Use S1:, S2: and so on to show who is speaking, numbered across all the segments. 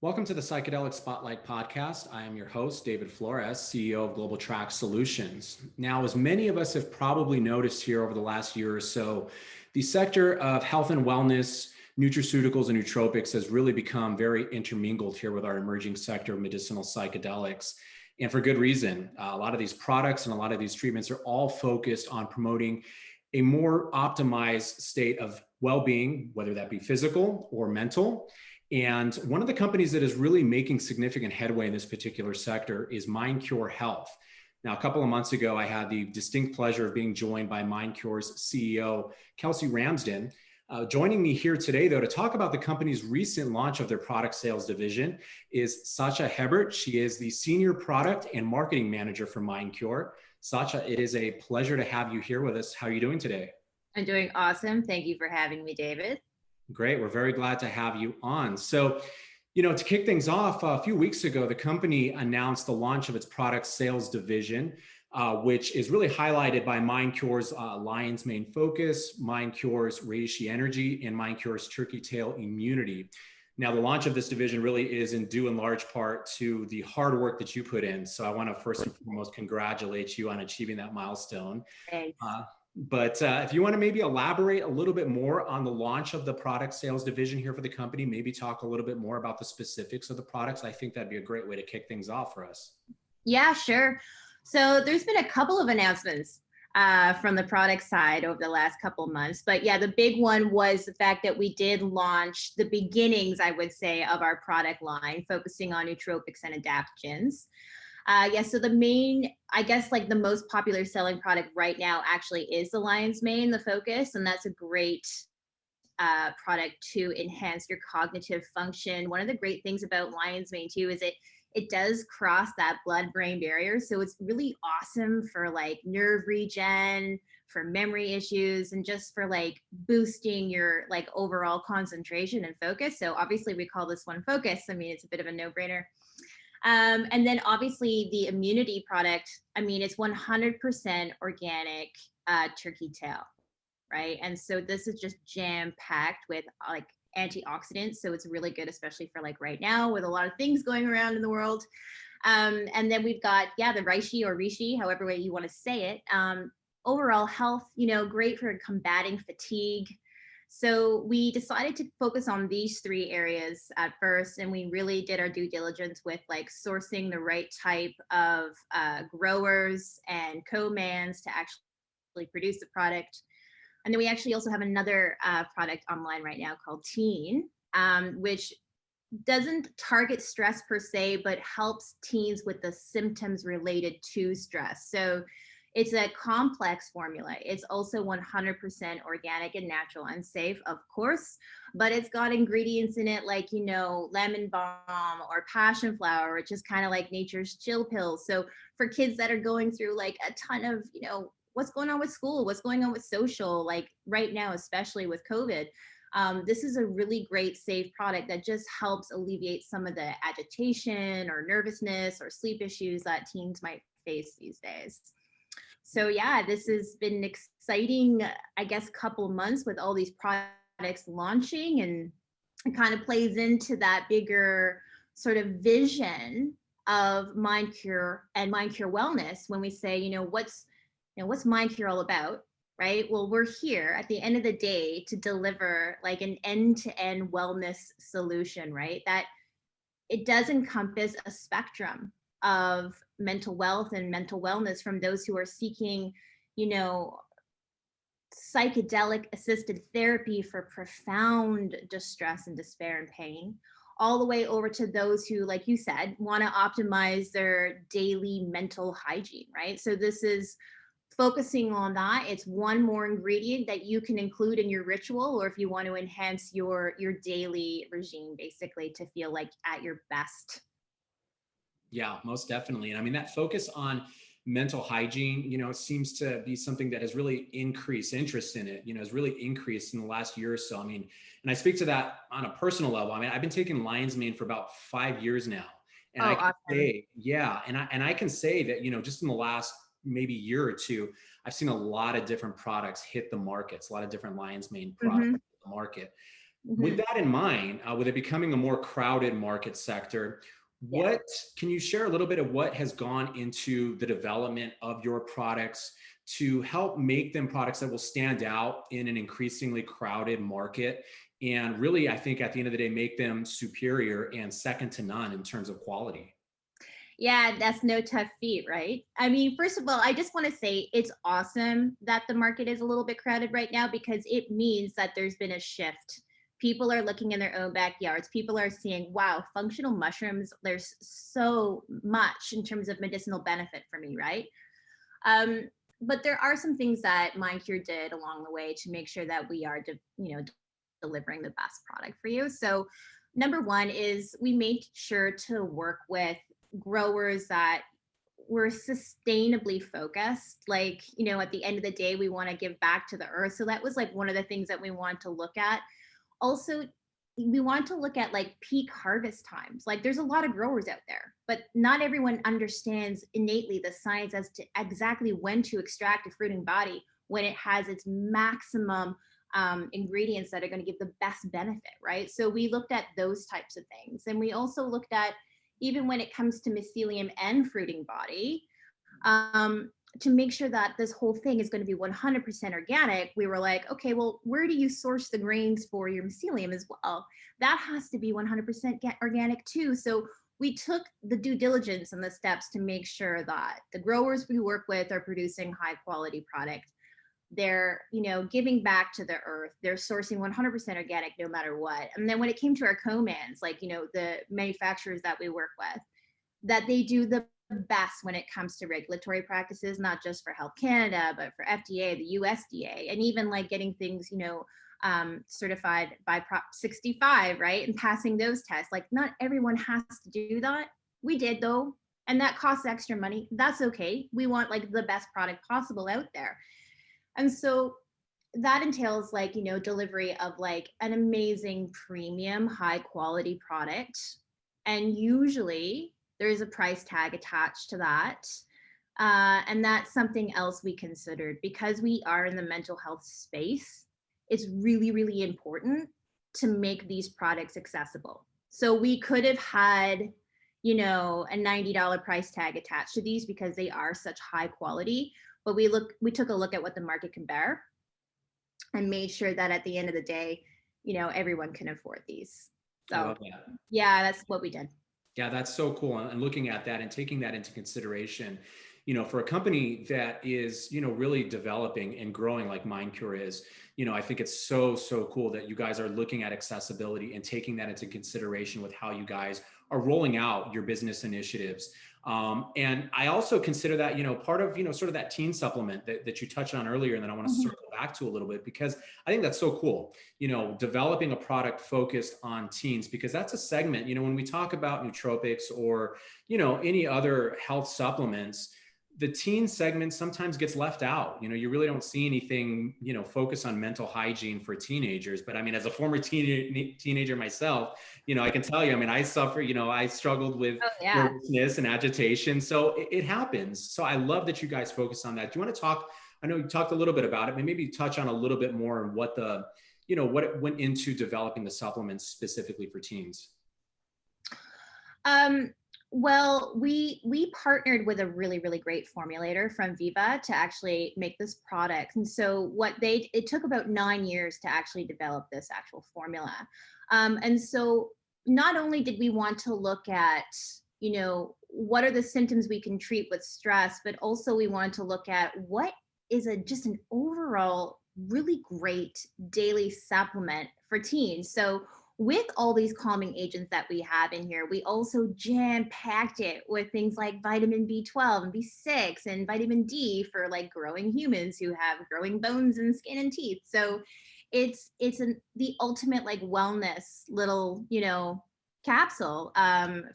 S1: Welcome to the Psychedelic Spotlight podcast. I am your host, David Flores, CEO of Global Track Solutions. Now, as many of us have probably noticed here over the last year or so, the sector of health and wellness, nutraceuticals, and nootropics has really become very intermingled here with our emerging sector of medicinal psychedelics. And for good reason. A lot of these products and a lot of these treatments are all focused on promoting a more optimized state of well-being, whether that be physical or mental. And one of the companies that is really making significant headway in this particular sector is MindCure Health. Now, a couple of months ago, I had the distinct pleasure of being joined by MindCure's CEO, Kelsey Ramsden. Joining me here today, though, to talk about the company's recent launch of their product sales division is Sacha Hebert. She is the Senior Product and Marketing Manager for MindCure. Sacha, it is a pleasure to have you here with us. How are you doing today?
S2: I'm doing awesome. Thank you for having me, David.
S1: Great. We're very glad to have you on. So, to kick things off, a few weeks ago, the company announced the launch of its product sales division, which is really highlighted by MindCure's Lion's Mane Focus, MindCure's Reishi Energy, and MindCure's Turkey Tail Immunity. Now, the launch of this division really is in due in large part to the hard work that you put in. So I want to first and foremost congratulate you on achieving that milestone.
S2: Thanks.
S1: But if you want to maybe elaborate a little bit more on the launch of the product sales division here for the company, maybe talk a little bit more about the specifics of the products, I think that'd be a great way to kick things off for us.
S2: Yeah, sure. So there's been a couple of announcements from the product side over the last couple of months. But yeah, the big one was the fact that we did launch the beginnings, I would say, of our product line, focusing on nootropics and adaptogens. So the main, I guess, like the most popular selling product right now actually is the Lion's Mane, the Focus, and that's a great product to enhance your cognitive function. One of the great things about Lion's Mane too is it does cross that blood-brain barrier, so it's really awesome for like nerve regen, for memory issues, and just for like boosting your like overall concentration and focus. So obviously we call this one Focus. I mean, it's a bit of a no-brainer. And then obviously the immunity product, I mean, it's 100% organic turkey tail, right? And so this is just jam packed with like antioxidants. So it's really good, especially for like right now with a lot of things going around in the world. And then we've got, the reishi or rishi, however way you want to say it. Overall health, great for combating fatigue. So we decided to focus on these three areas at first, and we really did our due diligence with like sourcing the right type of growers and co-mans to actually produce the product. And then we actually also have another product online right now called Teen, which doesn't target stress per se, but helps teens with the symptoms related to stress. So it's a complex formula. It's also 100% organic and natural and safe, of course, but it's got ingredients in it like, lemon balm or passion flower, which is kind of like nature's chill pills. So for kids that are going through like a ton of, what's going on with school, what's going on with social, like right now, especially with COVID, this is a really great, safe product that just helps alleviate some of the agitation or nervousness or sleep issues that teens might face these days. So yeah, this has been an exciting, I guess, couple months with all these products launching, and it kind of plays into that bigger sort of vision of MindCure and MindCure Wellness when we say, what's MindCure all about, right? Well, we're here at the end of the day to deliver like an end-to-end wellness solution, right? That it does encompass a spectrum of mental wealth and mental wellness, from those who are seeking, psychedelic assisted therapy for profound distress and despair and pain, all the way over to those who, like you said, want to optimize their daily mental hygiene, right? So this is focusing on that. It's one more ingredient that you can include in your ritual, or if you want to enhance your daily regime, basically, to feel like at your best.
S1: Yeah, most definitely. And I mean, that focus on mental hygiene, seems to be something that has really increased interest in it, has really increased in the last year or so. I mean, and I speak to that on a personal level. I mean, I've been taking Lion's Mane for about 5 years now. And
S2: Oh,
S1: I can
S2: awesome.
S1: say, yeah, and I can say that, just in the last maybe year or two, I've seen a lot of different products hit the markets, a lot of different Lion's Mane products
S2: Mm-hmm.
S1: hit the market. With
S2: Mhm.
S1: that in mind, with it becoming a more crowded market sector,
S2: Yeah.
S1: what can you share a little bit of what has gone into the development of your products to help make them products that will stand out in an increasingly crowded market? And really, I think at the end of the day, make them superior and second to none in terms of quality.
S2: Yeah, that's no tough feat, right? I mean, first of all, I just want to say it's awesome that the market is a little bit crowded right now because it means that there's been a shift. People are looking in their own backyards. People are seeing, wow, functional mushrooms, there's so much in terms of medicinal benefit for me, right? Um, but there are some things that MindCure did along the way to make sure that we are, delivering the best product for you. So, number one is we made sure to work with growers that were sustainably focused. Like, at the end of the day, we want to give back to the earth. So that was like one of the things that we want to look at. Also, we want to look at like peak harvest times. Like there's a lot of growers out there, but not everyone understands innately the science as to exactly when to extract a fruiting body when it has its maximum ingredients that are going to give the best benefit, right? So we looked at those types of things. And we also looked at, even when it comes to mycelium and fruiting body, to make sure that this whole thing is going to be 100% organic, we were like, okay, well, where do you source the grains for your mycelium as well? That has to be 100% organic too. So we took the due diligence and the steps to make sure that the growers we work with are producing high quality product. They're, giving back to the earth. They're sourcing 100% organic no matter what. And then when it came to our co-mans, like, the manufacturers that we work with, that they do the best when it comes to regulatory practices, not just for Health Canada, but for FDA, the USDA, and even like getting things, certified by Prop 65, right? And passing those tests. Like, not everyone has to do that. We did though. And that costs extra money. That's okay. We want like the best product possible out there. And so that entails like, delivery of like an amazing premium, high quality product. And usually there's a price tag attached to that. And that's something else we considered because we are in the mental health space. It's really, really important to make these products accessible. So we could have had, a $90 price tag attached to these because they are such high quality. But we took a look at what the market can bear and made sure that at the end of the day, everyone can afford these.
S1: I
S2: So
S1: love that.
S2: yeah, that's what we did.
S1: Yeah, that's so cool. And looking at that and taking that into consideration, for a company that is, really developing and growing like MindCure is, I think it's so, so cool that you guys are looking at accessibility and taking that into consideration with how you guys are rolling out your business initiatives. And I also consider that, part of, sort of that teen supplement that you touched on earlier, and then I want to
S2: Mhm.
S1: circle back to a little bit because I think that's so cool, developing a product focused on teens, because that's a segment, when we talk about nootropics or, any other health supplements, the teen segment sometimes gets left out. You really don't see anything, focus on mental hygiene for teenagers. But I mean, as a former teenager myself, I can tell you, I mean, I suffer, I struggled with
S2: Oh yeah.
S1: nervousness and agitation. So it happens. So I love that you guys focus on that. Do you want to talk? I know you talked a little bit about it, but maybe touch on a little bit more on what what it went into developing the supplements specifically for teens.
S2: Um, well, we partnered with a really, really great formulator from Viva to actually make this product. And so it took about 9 years to actually develop this actual formula. And so not only did we want to look at, what are the symptoms we can treat with stress, but also we wanted to look at what is just an overall really great daily supplement for teens. So with all these calming agents that we have in here, we also jam packed it with things like vitamin B12 and B6 and vitamin D for like growing humans who have growing bones and skin and teeth. So the ultimate like wellness little, capsule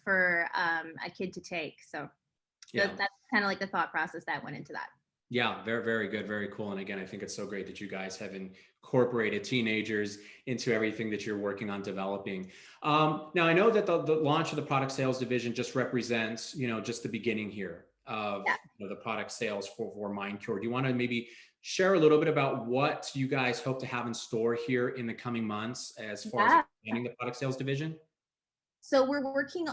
S2: for a kid to take. So
S1: Yeah.
S2: that's kind of like the thought process that went into that.
S1: Yeah, very, very good, very cool. And again, I think it's so great that you guys have incorporated teenagers into everything that you're working on developing. Now, I know that the launch of the product sales division just represents, just the beginning here of
S2: Yeah.
S1: the product sales for MindCure. Do you want to maybe share a little bit about what you guys hope to have in store here in the coming months as far as
S2: Yeah.
S1: expanding the product sales division?
S2: So we're working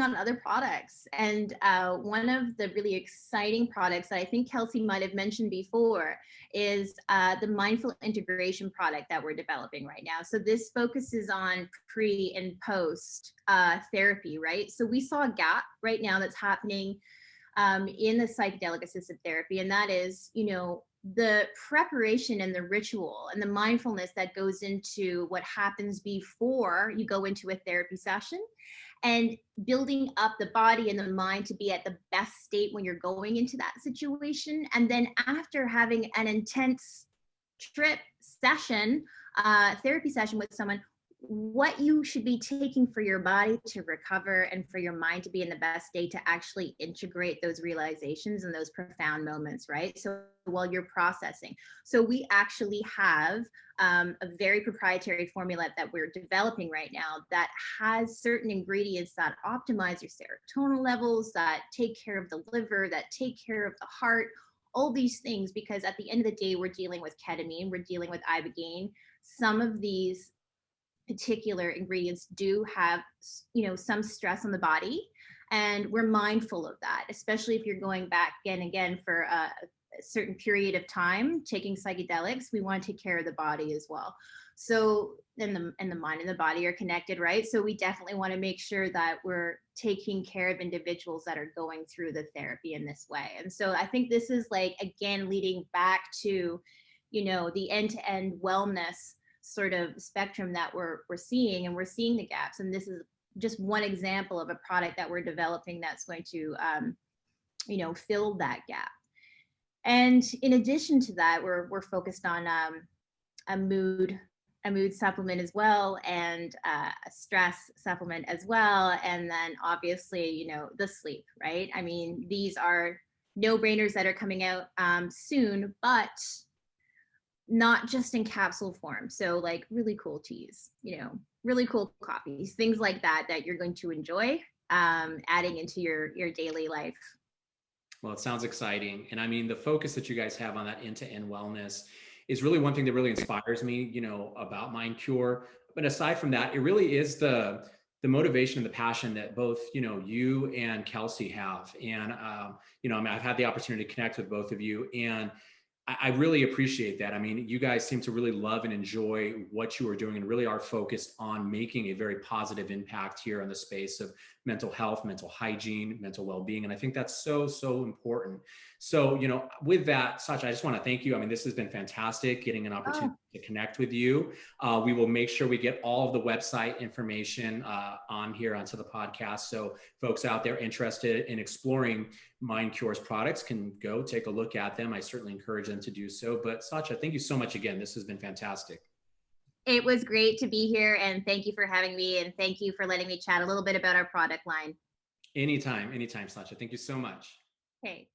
S2: on other products, and one of the really exciting products that I think Kelsey might have mentioned before is the mindful integration product that we're developing right now. So this focuses on pre and post therapy, right? So we saw a gap right now that's happening in the psychedelic assisted therapy, and that is, the preparation and the ritual and the mindfulness that goes into what happens before you go into a therapy session, and building up the body and the mind to be at the best state when you're going into that situation. And then after having an intense trip session, therapy session with someone, what you should be taking for your body to recover and for your mind to be in the best state to actually integrate those realizations and those profound moments, right? So while you're processing. So we actually have a very proprietary formula that we're developing right now that has certain ingredients that optimize your serotonin levels, that take care of the liver, that take care of the heart, all these things, because at the end of the day, we're dealing with ketamine, we're dealing with ibogaine. Some of these particular ingredients do have, some stress on the body, and we're mindful of that, especially if you're going back again and again for a certain period of time taking psychedelics. We want to take care of the body as well. So and the mind and the body are connected, right? So we definitely want to make sure that we're taking care of individuals that are going through the therapy in this way. And so I think this is, like, again, leading back to, the end-to-end wellness sort of spectrum that we're seeing, and we're seeing the gaps. And this is just one example of a product that we're developing that's going to fill that gap. And in addition to that, we're focused on a mood supplement as well, and a stress supplement as well, and then obviously, the sleep, right? I mean, these are no brainers that are coming out soon, but not just in capsule form. So, like, really cool teas, really cool coffees, things like that that you're going to enjoy adding into your daily life.
S1: Well, it sounds exciting. And I mean, the focus that you guys have on that end-to-end wellness is really one thing that really inspires me, about MindCure. But aside from that, it really is the motivation and the passion that both, you and Kelsey have. And, I mean, I've had the opportunity to connect with both of you, and I really appreciate that. I mean, you guys seem to really love and enjoy what you are doing, and really are focused on making a very positive impact here in the space of mental health, mental hygiene, mental well-being. And I think that's so, so important. So, with that, Sacha, I just want to thank you. I mean, this has been fantastic getting an opportunity to connect with you. We will make sure we get all of the website information on here onto the podcast. So folks out there interested in exploring MindCure's products can go take a look at them. I certainly encourage them to do so. But Sacha, thank you so much again. This has been fantastic.
S2: It was great to be here, and thank you for having me, and thank you for letting me chat a little bit about our product line.
S1: Anytime, Sacha. Thank you so much.
S2: Okay.